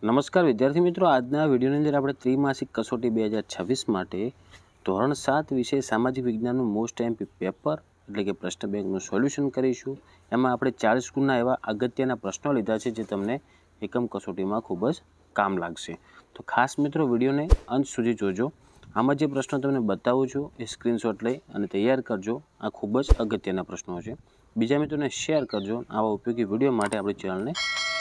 નમસ્કાર વિદ્યાર્થી મિત્રો, આજના વિડીયોની અંદર આપણે ત્રિમાસિક કસોટી 2026 માટે ધોરણ 7 વિષય સામાજિક વિજ્ઞાનનું મોસ્ટ એમપી પેપર એટલે કે પ્રશ્ન બેંકનું સોલ્યુશન કરીશું। એમાં આપણે 40 ગુણના એવા અગત્યના પ્રશ્નો લીધા છે જે તમને એકમ કસોટીમાં ખૂબ જ કામ લાગશે। તો ખાસ મિત્રો વિડીયોને અંત સુધી જોજો। આમાં જે પ્રશ્નો તમને બતાવું છું એ સ્ક્રીનશોટ લઈ અને તૈયાર કરજો। આ ખૂબ જ અગત્યના પ્રશ્નો છે। બીજા મિત્રોને શેર કરજો। આવા ઉપયોગી વિડીયો માટે આપણી ચેનલને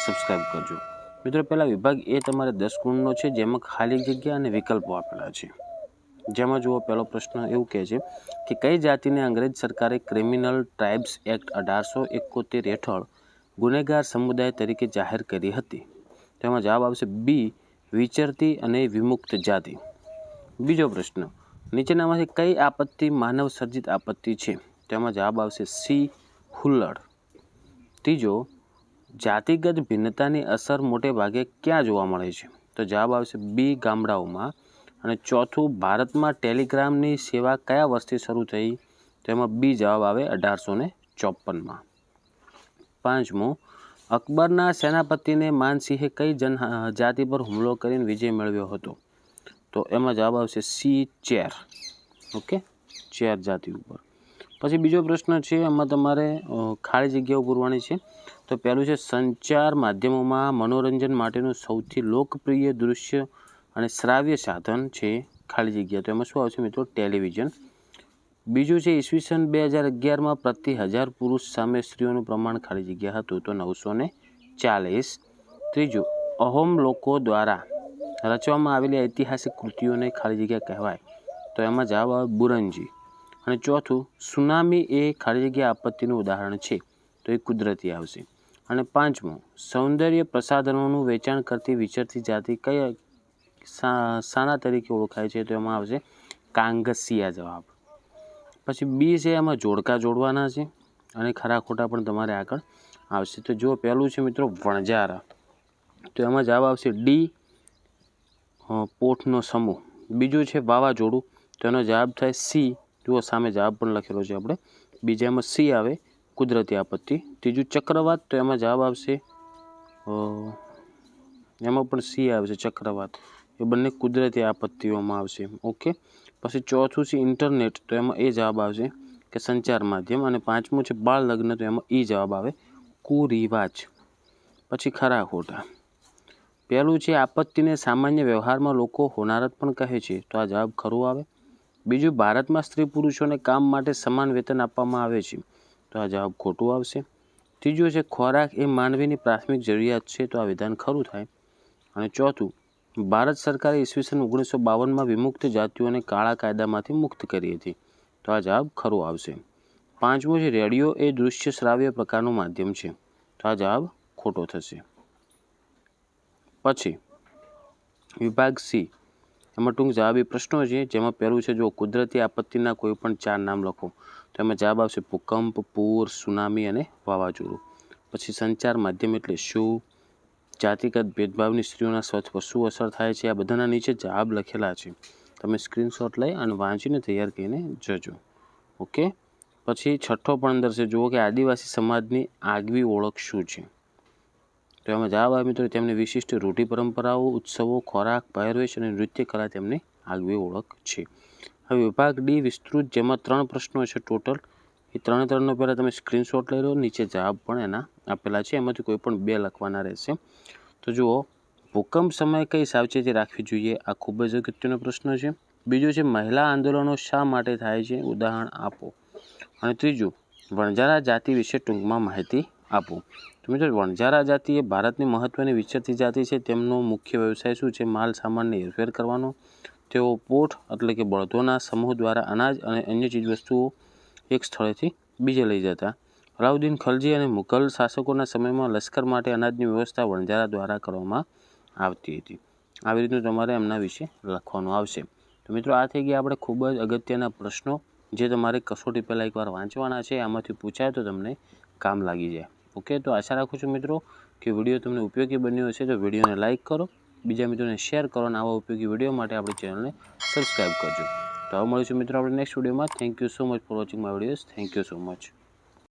સબસ્ક્રાઈબ કરજો। મિત્રો પહેલા વિભાગ એ તમારે 10 ગુણનો છે, જેમાં ખાલી જગ્યા અને વિકલ્પો આપેલા છે। જેમાં જુઓ, પહેલો પ્રશ્ન એવું કહે છે કે કઈ જાતિને અંગ્રેજ સરકારે ક્રિમિનલ ટ્રાઇબ્સ એક્ટ 1871 હેઠળ ગુનેગાર સમુદાય તરીકે જાહેર કરી હતી? તેમાં જવાબ આવશે બી, વિચરતી અને વિમુક્ત જાતિ। બીજો પ્રશ્ન, નીચેનામાંથી કઈ આપત્તિ માનવ સર્જિત આપત્તિ છે? તેમાં જવાબ આવશે સી, હુલ્લડ। ત્રીજો, જાતિગત ભિન્નતાની અસર મોટે ભાગે ક્યાં જોવા મળે છે? તો જવાબ આવશે બી, ગામડાઓમાં। અને ચોથું, ભારતમાં ટેલિગ્રામની સેવા કયા વર્ષથી શરૂ થઈ? તો એમાં બી જવાબ આવે 1854માં। પાંચમું, અકબરના સેનાપતિને માનસિંહે કઈ જાતિ પર હુમલો કરીને વિજય મેળવ્યો હતો? તો એમાં જવાબ આવશે સી, ચેર। ઓકે, ચેર જાતિ ઉપર। પછી બીજો પ્રશ્ન છે, એમાં તમારે ખાલી જગ્યાઓ પૂરવાની છે। તો પહેલું છે, સંચાર માધ્યમોમાં મનોરંજન માટેનું સૌથી લોકપ્રિય દૃશ્ય અને શ્રાવ્ય સાધન છે ખાલી જગ્યા। તો એમાં શું આવશે મિત્રો? ટેલિવિઝન। બીજું છે, ઈસવીસન 2011માં પ્રતિ 1000 પુરુષ સામે સ્ત્રીઓનું પ્રમાણ ખાલી જગ્યા હતું તો 940। ત્રીજું, અહોમ લોકો દ્વારા રચવામાં આવેલી ઐતિહાસિક કૃતિઓને ખાલી જગ્યા કહેવાય? તો એમાં જવાબ આવે બુરંજી। અને ચોથું, સુનામી એ ખાલી જગ્યા આપત્તિનું ઉદાહરણ છે તો એ કુદરતી આવશે। અને પાંચમું, સૌંદર્ય પ્રસાધનોનું વેચાણ કરતી વિચરતી જાતિ કઈ શાના તરીકે ઓળખાય છે? તો એમાં આવશે કાંગસિયા જવાબ। પછી બી છે, એમાં જોડકા જોડવાના છે અને ખરા ખોટા પણ તમારે આગળ આવશે। તો જો પહેલું છે મિત્રો વણજારા, તો એમાં જવાબ આવશે ડી, પોઠનો સમૂહ। બીજું છે વાવાઝોડું, તો એનો જવાબ થાય સી। જુઓ સામે જવાબ પણ લખેલો છે આપણે, બીજામાં સી આવે, કુદરતી આપત્તિ। ત્રીજું ચક્રવાત, તો એમાં જવાબ આવશે એમાં પણ સી આવશે, ચક્રવાત। એ બંને કુદરતી આપત્તિઓમાં આવશે। ઓકે, પછી ચોથું છે ઇન્ટરનેટ, તો એમાં એ જવાબ આવશે કે સંચાર માધ્યમ। અને પાંચમું છે બાળ લગ્ન, તો એમાં ઈ જવાબ આવે, કુરિવાજ। પછી ખરા ખોટા, પહેલું છે આપત્તિને સામાન્ય વ્યવહારમાં લોકો હોનારત પણ કહે છે તો આ જવાબ ખરું આવે। બીજું, ભારતમાં સ્ત્રી પુરુષોને કામ માટે સમાન વેતન આપવામાં આવે છે તો આ જવાબ ખોટું આવશે। ત્રીજું છે ખોરાક એ માનવીની પ્રાથમિક જરૂરિયાત છે તો આ વિધાન ખરું થાય। અને ચોથું, ભારત સરકારે ઈસવીસન 1952માં વિમુક્ત જાતિઓને કાળા કાયદામાંથી મુક્ત કરી હતી તો આ જવાબ ખરું આવશે। પાંચમું છે રેડિયો એ દૃશ્ય શ્રાવ્ય પ્રકારનું માધ્યમ છે તો આ જવાબ ખોટો થશે। પછી વિભાગ સી, એમાં ટૂંક જવાબી પ્રશ્નો છે, જેમાં પહેલું છે જો કુદરતી આપત્તિના કોઈ પણ 4 નામ લખો, તો એમાં જવાબ આવશે ભૂકંપ, પૂર, સુનામી અને વાવાઝોડું। પછી સંચાર માધ્યમ એટલે શું? જાતિગત ભેદભાવની સ્ત્રીઓના સ્વચ્છ પર શું અસર થાય છે? આ બધાના નીચે જવાબ લખેલા છે, તમે સ્ક્રીનશોટ લઈ અને વાંચીને તૈયાર કરીને જજો। ઓકે, પછી છઠ્ઠો પણ અંદર છે, જુઓ કે આદિવાસી સમાજની આગવી ઓળખ શું છે? તો એમાં જવાબ આવે મિત્રો તેમની વિશિષ્ટ રૂઢિ પરંપરાઓ, ઉત્સવો, ખોરાક, પહેરવેશ અને નૃત્ય કલા તેમની આગવી ઓળખ છે। હવે વિભાગ ડી વિસ્તૃત, જેમાં 3 પ્રશ્નો છે ટોટલ। એ 3નો પહેલાં તમે સ્ક્રીનશોટ લઈ લો, નીચે જવાબ પણ એના આપેલા છે, એમાંથી કોઈ પણ 2 લખવાના રહેશે। તો જુઓ, ભૂકંપ સમયે કઈ સાવચેતી રાખવી જોઈએ? આ ખૂબ જ અગત્યનો પ્રશ્ન છે। બીજું છે મહિલા આંદોલનો શા માટે થાય છે? ઉદાહરણ આપો। અને ત્રીજું, વણજારા જાતિ વિશે ટૂંકમાં માહિતી આપો। તો મિત્રો વણજારા જાતિ એ ભારતની મહત્વની વિચરતી જાતિ છે। તેમનો મુખ્ય વ્યવસાય શું છે? માલ સામાનની હેરફેર કરવાનો। તેઓ પોઠ એટલે કે બળદોના સમૂહ દ્વારા અનાજ અને અન્ય ચીજવસ્તુઓ એક સ્થળેથી બીજે લઈ જતા। અલાઉદ્દીન ખલજી અને મુઘલ શાસકોના સમયમાં લશ્કર માટે અનાજની વ્યવસ્થા વણજારા દ્વારા કરવામાં આવતી હતી। આવી રીતનું તમારે એમના વિશે લખવાનું આવશે। તો મિત્રો આ થઈ ગયા આપણે ખૂબ જ અગત્યના પ્રશ્નો, જે તમારે કસોટી પહેલાં એકવાર વાંચવાના છે। આમાંથી પૂછાય તો તમને કામ લાગી જાય। ઓકે, તો આશા રાખું છું મિત્રો કે વિડીયો તમને ઉપયોગી બન્યો હશે। તો વિડીયોને લાઇક કરો, બીજા મિત્રોને શેર કરો અને આવા ઉપયોગી વિડીયો માટે આપણી ચેનલને સબસ્ક્રાઈબ કરજો। તો હવે મળીશું મિત્રો આપણે નેક્સ્ટ વિડીયોમાં। Thank you so much for watching my videos. Thank you so much.